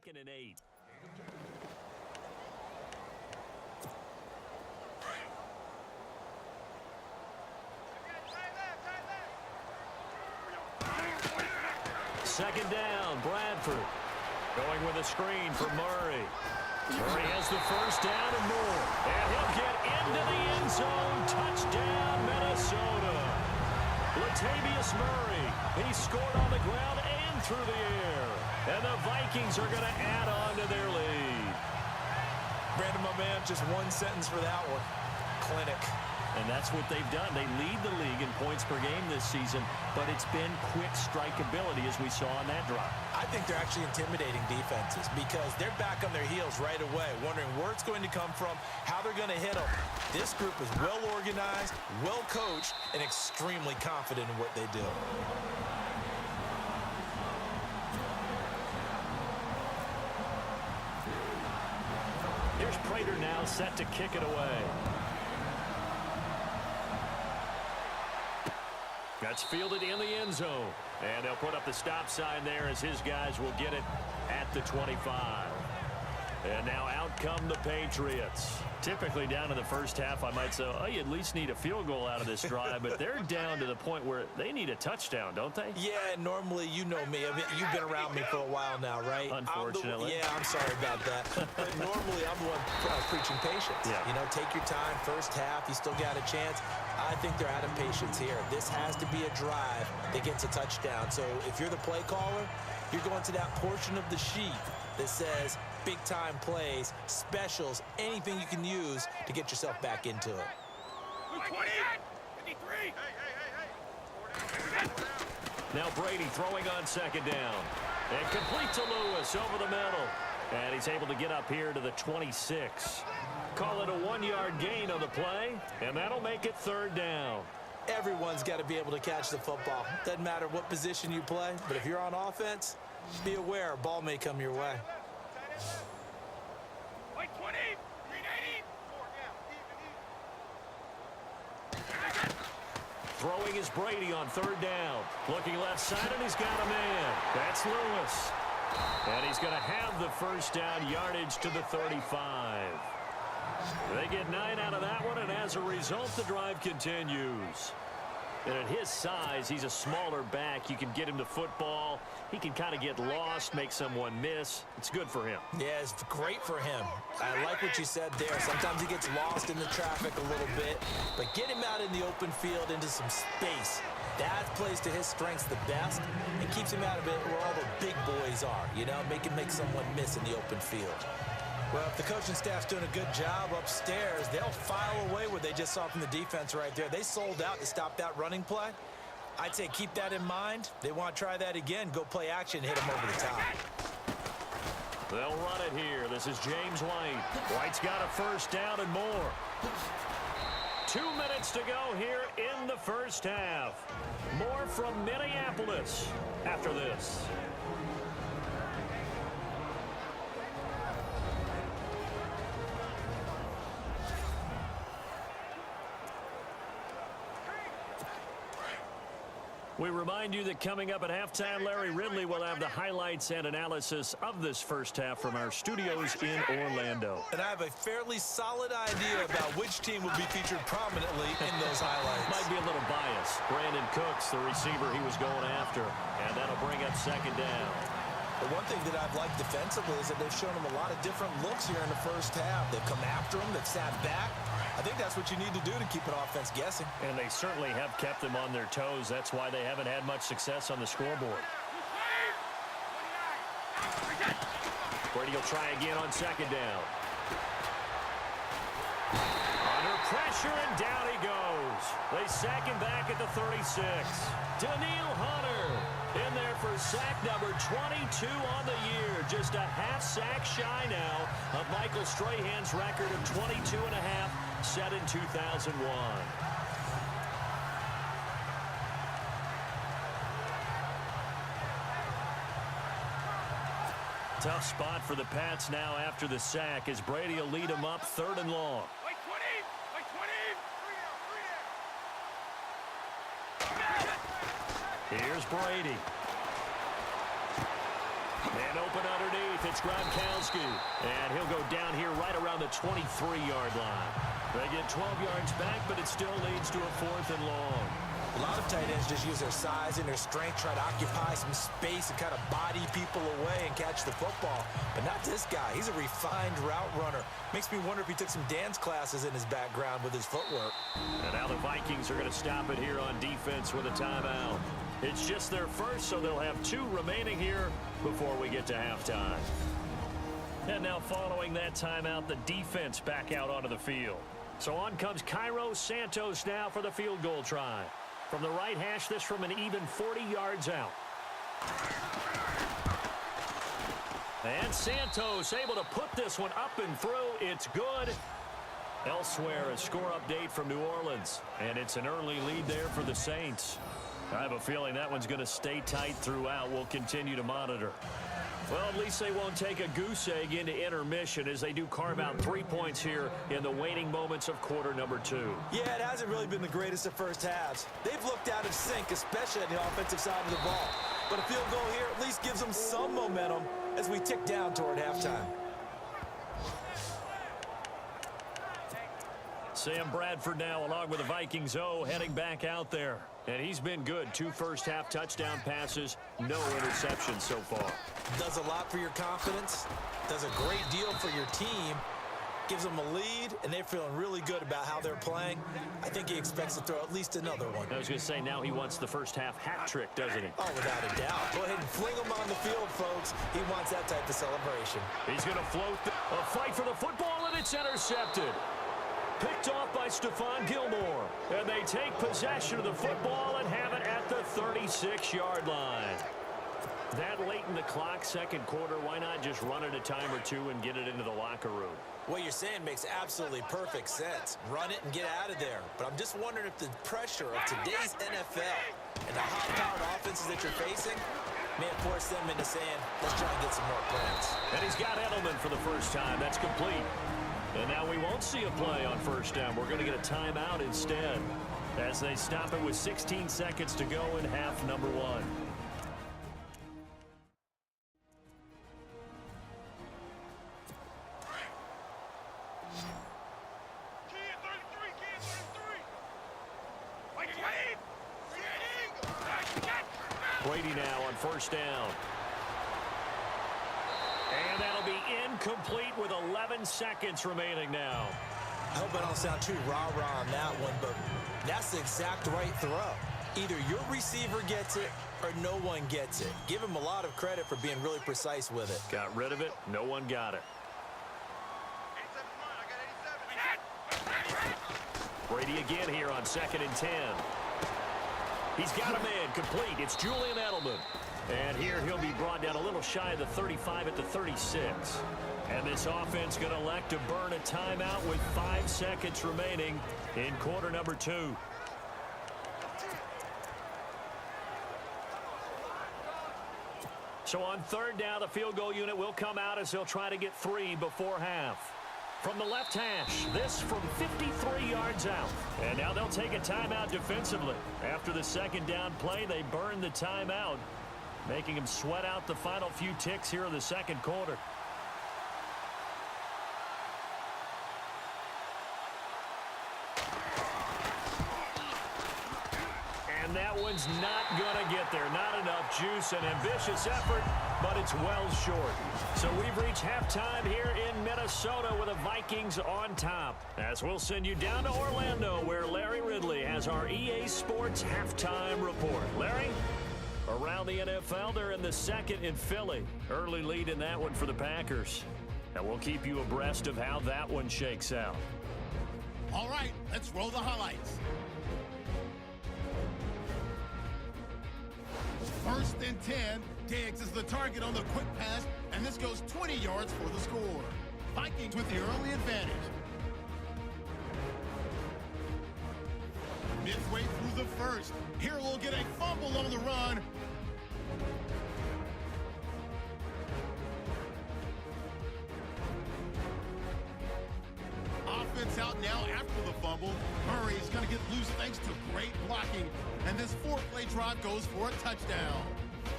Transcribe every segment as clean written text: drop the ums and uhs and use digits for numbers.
2nd and 8. Second down, Bradford. Going with a screen for Murray. Murray has the first down and more. And he'll get into the end zone. Touchdown, Minnesota. Latavius Murray. He scored on the ground and through the air. And the Vikings are going to add on to their lead. Brandon, my man, just one sentence for that one. Clinic. And that's what they've done. They lead the league in points per game this season, but it's been quick strikeability as we saw on that drive. I think they're actually intimidating defenses because they're back on their heels right away, wondering where it's going to come from, how they're going to hit them. This group is well organized, well coached, and extremely confident in what they do. Here's Prater now set to kick it away. That's fielded in the end zone. And they'll put up the stop sign there as his guys will get it at the 25. And now out come the Patriots. Typically down in the first half, I might say, oh, you at least need a field goal out of this drive. But they're down to the point where they need a touchdown, don't they? Yeah, normally, you know me. I mean, you've been around me for a while now, right? Unfortunately. I'm sorry about that. But normally, I'm the one preaching patience. Yeah. You know, take your time. First half, you still got a chance. I think they're out of patience here. This has to be a drive that gets a touchdown. So if you're the play caller, you're going to that portion of the sheet that says big-time plays, specials, anything you can use to get yourself back into it. 20, 53. Now Brady throwing on second down. And complete to Lewis over the middle. And he's able to get up here to the 26. Call it a 1-yard gain on the play, and that'll make it third down. Everyone's got to be able to catch the football. Doesn't matter what position you play, but if you're on offense, be aware a ball may come your way. 20, 380. Throwing is Brady on third down. Looking left side, and he's got a man. That's Lewis. And he's going to have the first down, yardage to the 35. They get 9 out of that one, and as a result, the drive continues. And at his size, he's a smaller back. You can get him the football. He can kind of get lost, make someone miss. It's good for him. Yeah, it's great for him. I like what you said there. Sometimes he gets lost in the traffic a little bit, but get him out in the open field into some space. That plays to his strengths the best and keeps him out of it where all the big boys are, you know, make someone miss in the open field. Well, if the coaching staff's doing a good job upstairs, they'll file away what they just saw from the defense right there. They sold out to stop that running play. I'd say keep that in mind. They want to try that again. Go play action, hit them over the top. They'll run it here. This is James White. White's got a first down and more. 2 minutes to go here in the first half. More from Minneapolis after this. We remind you that coming up at halftime, Larry Ridley will have the highlights and analysis of this first half from our studios in Orlando. And I have a fairly solid idea about which team will be featured prominently in those highlights. Might be a little biased. Brandon Cooks, the receiver he was going after. And that'll bring up second down. The one thing that I've liked defensively is that they've shown him a lot of different looks here in the first half. They've come after him, they've sat back. I think that's what you need to do to keep an offense guessing. And they certainly have kept them on their toes. That's why they haven't had much success on the scoreboard. Brady will try again on second down. Under pressure, and down he goes. They sack him back at the 36. Daniil Hunter in there for sack number 22 on the year. Just a half sack shy now of Michael Strahan's record of 22 and a half set in 2001. Tough spot for the Pats now after the sack as Brady will lead them up third and long. Here's Brady. And open underneath, it's Gronkowski. And he'll go down here right around the 23-yard line. They get 12 yards back, but it still leads to a 4th and long. A lot of tight ends just use their size and their strength, try to occupy some space and kind of body people away and catch the football. But not this guy. He's a refined route runner. Makes me wonder if he took some dance classes in his background with his footwork. And now the Vikings are going to stop it here on defense with a timeout. It's just their first, so they'll have 2 remaining here before we get to halftime. And now following that timeout, the defense back out onto the field. So on comes Cairo Santos now for the field goal try. From the right hash, this from an even 40 yards out. And Santos able to put this one up and through. It's good. Elsewhere, a score update from New Orleans. And it's an early lead there for the Saints. I have a feeling that one's going to stay tight throughout. We'll continue to monitor. Well, at least they won't take a goose egg into intermission as they do carve out 3 points here in the waning moments of quarter number 2. Yeah, it hasn't really been the greatest of first halves. They've looked out of sync, especially on the offensive side of the ball. But a field goal here at least gives them some momentum as we tick down toward halftime. Sam Bradford now along with the Vikings heading back out there. And he's been good. 2 first-half touchdown passes, no interceptions so far. Does a lot for your confidence, does a great deal for your team, gives them a lead, and they're feeling really good about how they're playing. I think he expects to throw at least another one. I was going to say, now he wants the first-half hat trick, doesn't he? Oh, without a doubt. Go ahead and fling him on the field, folks. He wants that type of celebration. He's going to float a fight for the football, and it's intercepted. Picked off by Stephon Gilmore. And they take possession of the football and have it at the 36-yard line. That late in the clock, second quarter, why not just run it a time or 2 and get it into the locker room? What you're saying makes absolutely perfect sense. Run it and get out of there. But I'm just wondering if the pressure of today's NFL and the high-powered offenses that you're facing may have forced them into saying, let's try and get some more points. And he's got Edelman for the first time. That's complete. And now we won't see a play on first down. We're going to get a timeout instead as they stop it with 16 seconds to go in half number 1. Brady now on first down. And that'll be incomplete with 11 seconds remaining now. I hope I don't sound too rah-rah on that one, but that's the exact right throw. Either your receiver gets it or no one gets it. Give him a lot of credit for being really precise with it. Got rid of it. No one got it. Brady again here on 2nd and 10. He's got a man complete. It's Julian Edelman. And here he'll be brought down a little shy of the 35 at the 36. And this offense going to elect to burn a timeout with 5 seconds remaining in quarter number 2. So on third down, the field goal unit will come out as they'll try to get 3 before half. From the left hash, this from 53 yards out. And now they'll take a timeout defensively. After the second down play, they burn the timeout, making them sweat out the final few ticks here in the second quarter. And that one's not going to get there. Not enough juice, an ambitious effort, but it's well short. So we've reached halftime here in Minnesota with the Vikings on top. As we'll send you down to Orlando, where Larry Ridley has our EA Sports halftime report. Larry? Around the NFL, they're in the second in Philly. Early lead in that one for the Packers. And we'll keep you abreast of how that one shakes out. All right, let's roll the highlights. 1st and 10. Diggs is the target on the quick pass, and this goes 20 yards for the score. Vikings with the early advantage. Midway through the first. Here we'll get a fumble on the run. Offense out now after the fumble. Murray's going to get loose thanks to great blocking. And this 4-play drive goes for a touchdown.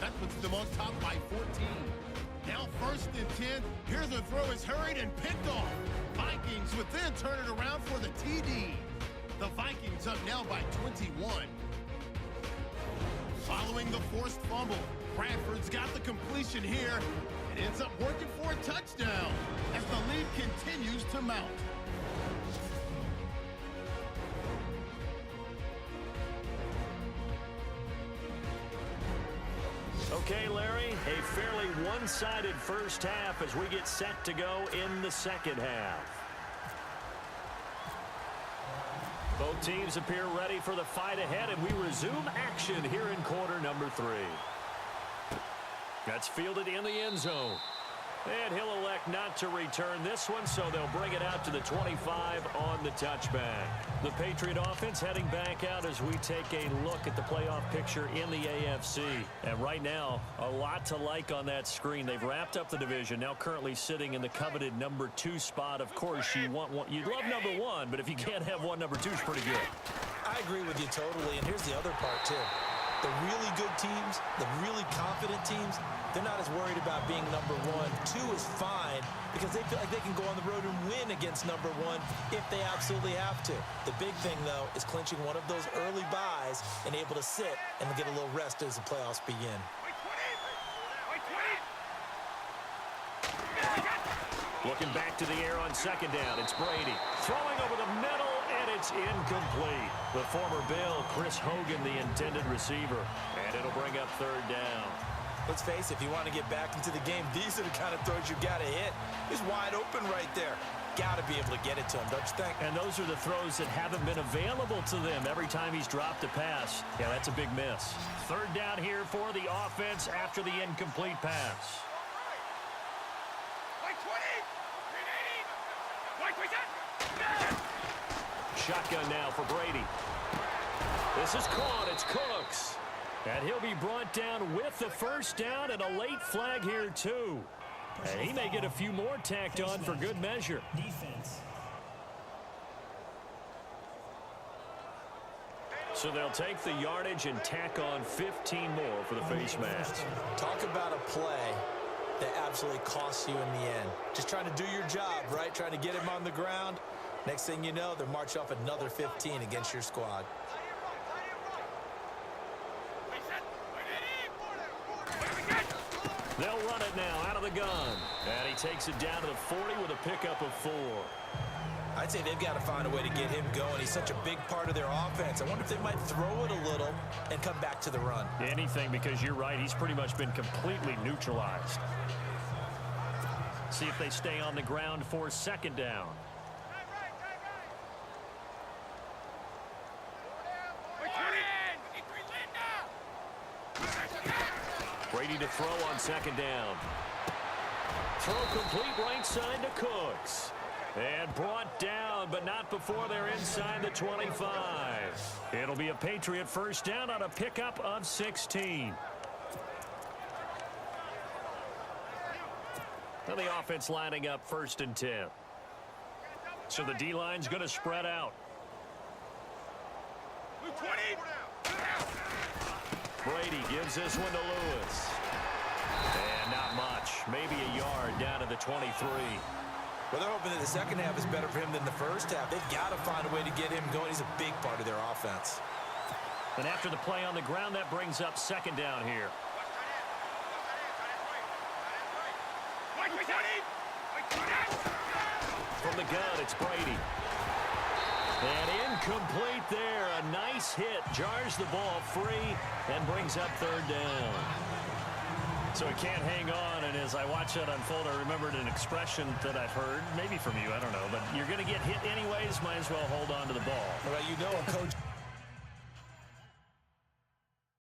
That puts them on top by 14. Now 1st and 10. Here's the throw is hurried and picked off. Vikings would then turn it around for the TD. The Vikings up now by 21. Following the forced fumble, Bradford's got the completion here. It ends up working for a touchdown as the lead continues to mount. Okay, Larry, a fairly one-sided first half as we get set to go in the second half. Both teams appear ready for the fight ahead, and we resume action here in quarter number 3. That's fielded in the end zone. And he'll elect not to return this one, so they'll bring it out to the 25 on the touchback. The Patriot offense heading back out as we take a look at the playoff picture in the AFC. And right now, a lot to like on that screen. They've wrapped up the division, now currently sitting in the coveted number 2 spot. Of course, you'd love number 1, but if you can't have one, number 2 is pretty good. I agree with you totally, and here's the other part, too. The really good teams, the really confident teams, they're not as worried about being number 1. 2 is fine because they feel like they can go on the road and win against number 1 if they absolutely have to. The big thing, though, is clinching one of those early buys and able to sit and get a little rest as the playoffs begin. Looking back to the air on 2nd down, it's Brady. Throwing over the middle, and it's incomplete. The former Bill, Chris Hogan, the intended receiver. And it'll bring up 3rd down. Let's face it, if you want to get back into the game, these are the kind of throws you got to hit. He's wide open right there. Got to be able to get it to him, don't you think? And those are the throws that haven't been available to them every time he's dropped a pass. Yeah, that's a big miss. 3rd down here for the offense after the incomplete pass. Shotgun now for Brady. This is caught. It's Cooks. And he'll be brought down with the 1st down and a late flag here, too. And he may get a few more tacked on for good measure. So they'll take the yardage and tack on 15 more for the face mask. Talk about a play that absolutely costs you in the end. Just trying to do your job, right? Trying to get him on the ground. Next thing you know, they're marching off another 15 against your squad. They'll run it now out of the gun. And he takes it down to the 40 with a pickup of 4. I'd say they've got to find a way to get him going. He's such a big part of their offense. I wonder if they might throw it a little and come back to the run. Anything, because you're right. He's pretty much been completely neutralized. See if they stay on the ground for 2nd down. Brady to throw on 2nd down. Throw complete right side to Cooks. And brought down, but not before they're inside the 25. It'll be a Patriot 1st down on a pickup of 16. Now the offense lining up 1st and 10. So the D-line's going to spread out. Brady gives this one to Lewis. And not much. Maybe a yard down to the 23. Well, they're hoping that the second half is better for him than the first half. They've got to find a way to get him going. He's a big part of their offense. And after the play on the ground, that brings up 2nd down here. From the gun, it's Brady. And incomplete there. A nice hit. Jars the ball free and brings up 3rd down. So he can't hang on, and as I watch that unfold, I remembered an expression that I've heard, maybe from you, I don't know, but you're going to get hit anyways, might as well hold on to the ball. Well, you know, Coach